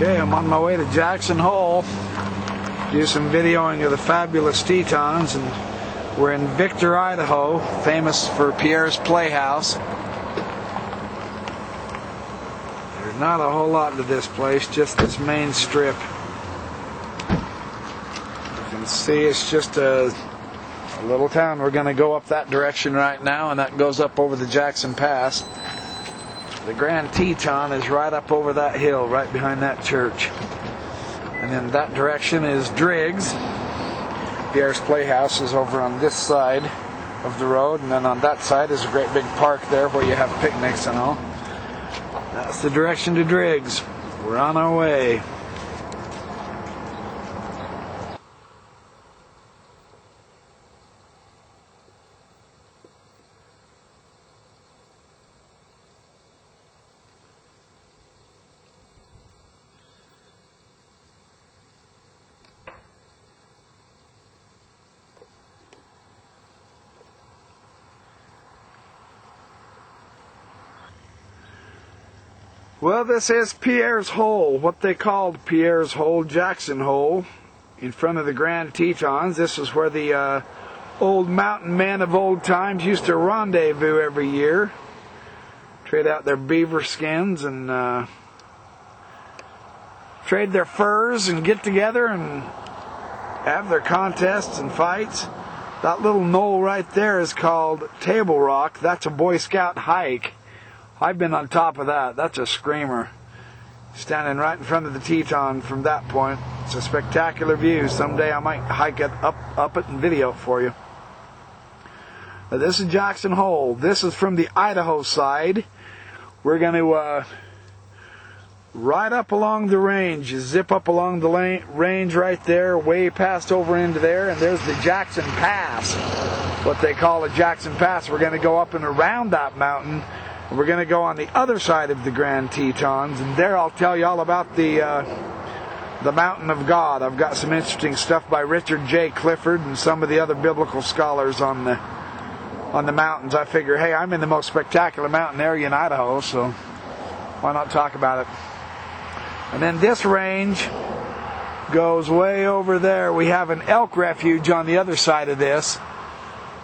Okay, I'm on my way to Jackson Hole. Do some videoing of the fabulous Tetons, and we're in Victor, Idaho, famous for Pierre's Playhouse. There's not a whole lot to this place, just this main strip. You can see it's just a little town. We're going to go up that direction right now, and that goes up over the Jackson Pass. The Grand Teton is right up over that hill, right behind that church. And then that direction is Driggs. Pierre's Playhouse is over on this side of the road, and then on that side is a great big park there where you have picnics and all. That's the direction to Driggs. We're on our way. Well, this is Pierre's Hole, what they called Pierre's Hole, Jackson Hole, in front of the Grand Tetons. This is where the old mountain men of old times used to rendezvous every year, trade out their beaver skins and trade their furs and get together and have their contests and fights. That little knoll right there is called Table Rock. That's a Boy Scout hike. I've been on top of that. That's a screamer. Standing right in front of the Teton from that point. It's a spectacular view. Someday I might hike it up it and video it for you. Now, this is Jackson Hole. This is from the Idaho side. We're going to ride up along the range. You zip up along the range right there, way past over into there, and there's the Jackson Pass. What they call a Jackson Pass. We're going to go up and around that mountain. We're going to go on the other side of the Grand Tetons, and there I'll tell you all about the Mountain of God. I've got some interesting stuff by Richard J. Clifford and some of the other biblical scholars on the mountains. I figure, hey, I'm in the most spectacular mountain area in Idaho, so why not talk about it? And then this range goes way over there. We have an elk refuge on the other side of this.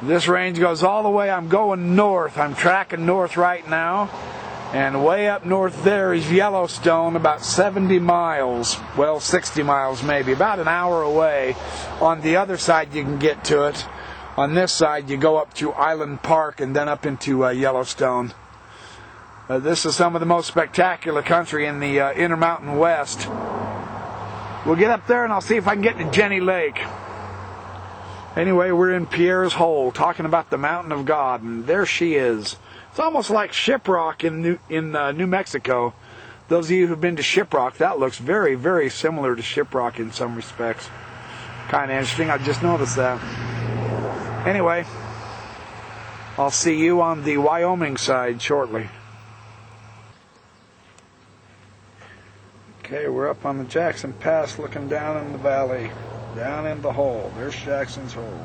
This range goes all the way. I'm going north. I'm tracking north right now. And way up north there is Yellowstone, about 70 miles. Well, 60 miles maybe. About an hour away. On the other side you can get to it. On this side you go up to Island Park and then up into Yellowstone. This is some of the most spectacular country in the Intermountain West. We'll get up there and I'll see if I can get to Jenny Lake. Anyway, we're in Pierre's Hole, talking about the Mountain of God, and there she is. It's almost like Shiprock in New Mexico. Those of you who've been to Shiprock, that looks very, very similar to Shiprock in some respects. Kind of interesting, I just noticed that. Anyway, I'll see you on the Wyoming side shortly. Okay, we're up on the Jackson Pass looking down in the valley. Down in the hole. There's Jackson's Hole.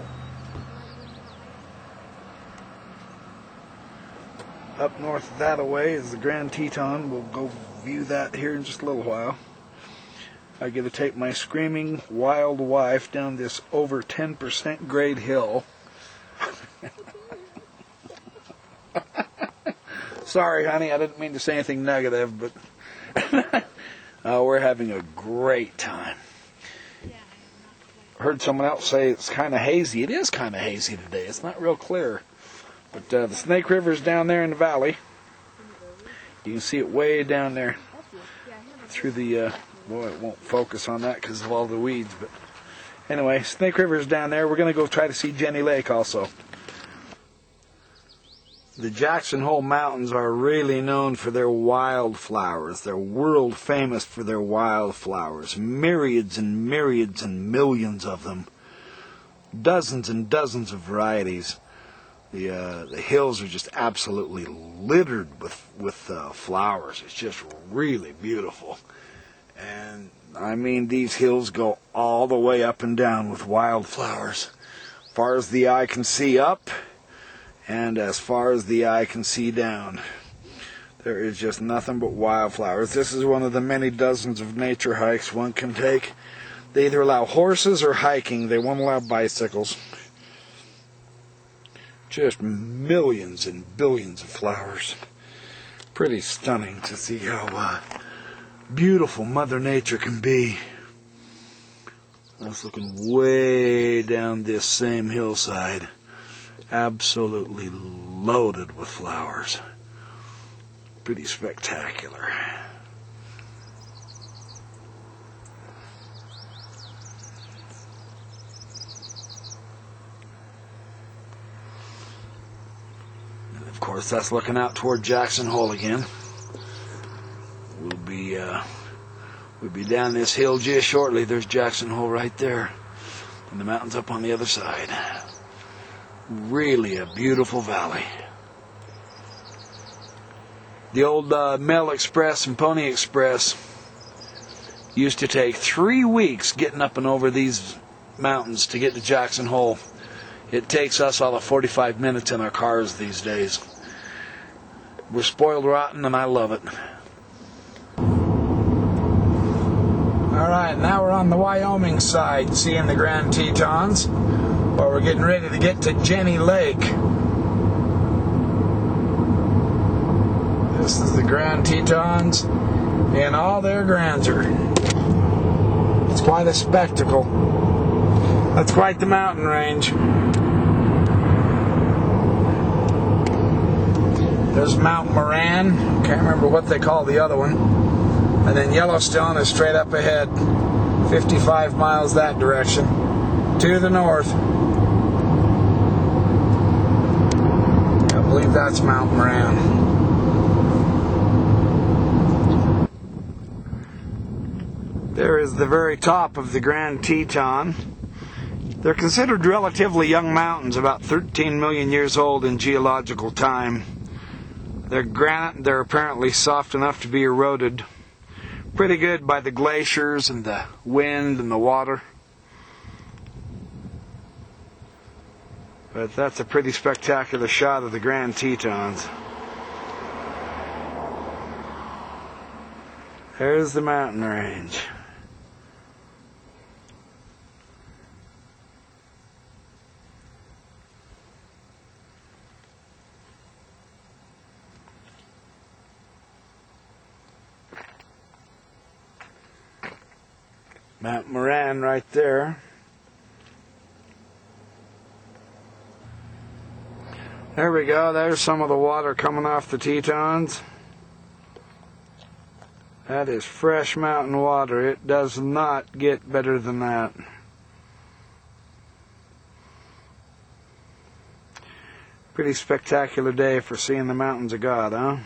Up north that-a-way is the Grand Teton. We'll go view that here in just a little while. I get to take my screaming wild wife down this over 10% grade hill. Sorry, honey, I didn't mean to say anything negative, but we're having a great time. Heard someone else say it's kind of hazy. It is kind of hazy today. It's not real clear. But the Snake River's down there in the valley. You can see it way down there through the, boy, it won't focus on that because of all the weeds. But anyway, Snake River's down there. We're going to go try to see Jenny Lake also. The Jackson Hole Mountains are really known for their wildflowers. They're world famous for their wildflowers. Myriads and myriads and millions of them. Dozens and dozens of varieties. The hills are just absolutely littered with flowers. It's just really beautiful. And I mean, these hills go all the way up and down with wildflowers. As far as the eye can see up, and as far as the eye can see down. There is just nothing but wildflowers. This is one of the many dozens of nature hikes one can take. They either allow horses or hiking. They won't allow bicycles. Just millions and billions of flowers. Pretty stunning to see how beautiful Mother Nature can be. I was looking way down this same hillside. Absolutely loaded with flowers. Pretty spectacular. And of course, that's looking out toward Jackson Hole again. We'll be down this hill just shortly. There's Jackson Hole right there, and the mountains up on the other side. Really a beautiful valley. The old Mail Express and Pony Express used to take 3 weeks getting up and over these mountains to get to Jackson Hole. It takes us all of 45 minutes in our cars these days. We're spoiled rotten, and I love it. Alright, now we're on the Wyoming side, seeing the Grand Tetons, while we're getting ready to get to Jenny Lake. This is the Grand Tetons in all their grandeur. It's quite a spectacle. That's quite the mountain range. There's Mount Moran. Can't remember what they call the other one. And then Yellowstone is straight up ahead, 55 miles that direction, to the north. I believe that's Mount Moran. There is the very top of the Grand Teton. They're considered relatively young mountains, about 13 million years old in geological time. They're granite and they're apparently soft enough to be eroded pretty good by the glaciers and the wind and the water. But that's a pretty spectacular shot of the Grand Tetons. There's the mountain range. Mount Moran right there. There we go. There's some of the water coming off the Tetons. That is fresh mountain water. It does not get better than that. Pretty spectacular day for seeing the mountains of God, huh?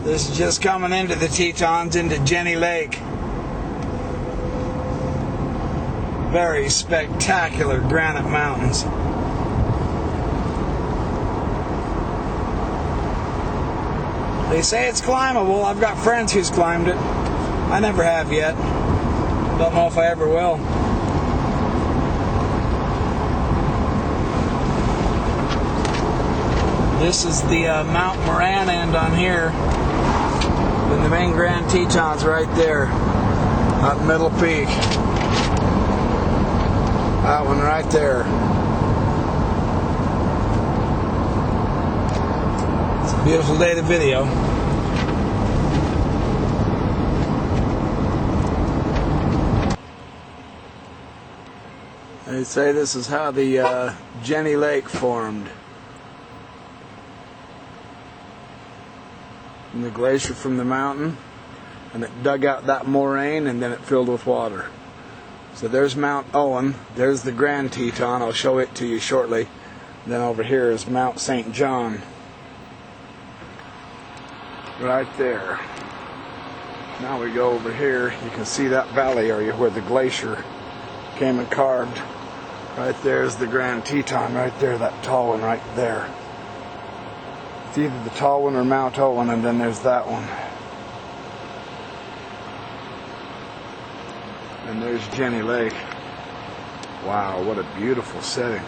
This is just coming into the Tetons, into Jenny Lake. Very spectacular granite mountains. They say it's climbable. I've got friends who's climbed it. I never have yet. Don't know if I ever will. This is the Mount Moran end on here. And the main Grand Tetons right there. Up Middle Peak. That one right there. It's a beautiful day to video. They say this is how the Jenny Lake formed. From the glacier from the mountain, and it dug out that moraine and then it filled with water. So there's Mount Owen, there's the Grand Teton, I'll show it to you shortly. And then over here is Mount St. John. Right there. Now we go over here, you can see that valley area where the glacier came and carved. Right there's the Grand Teton, right there, that tall one right there. It's either the tall one or Mount Owen, and then there's that one. And there's Jenny Lake. Wow, what a beautiful setting.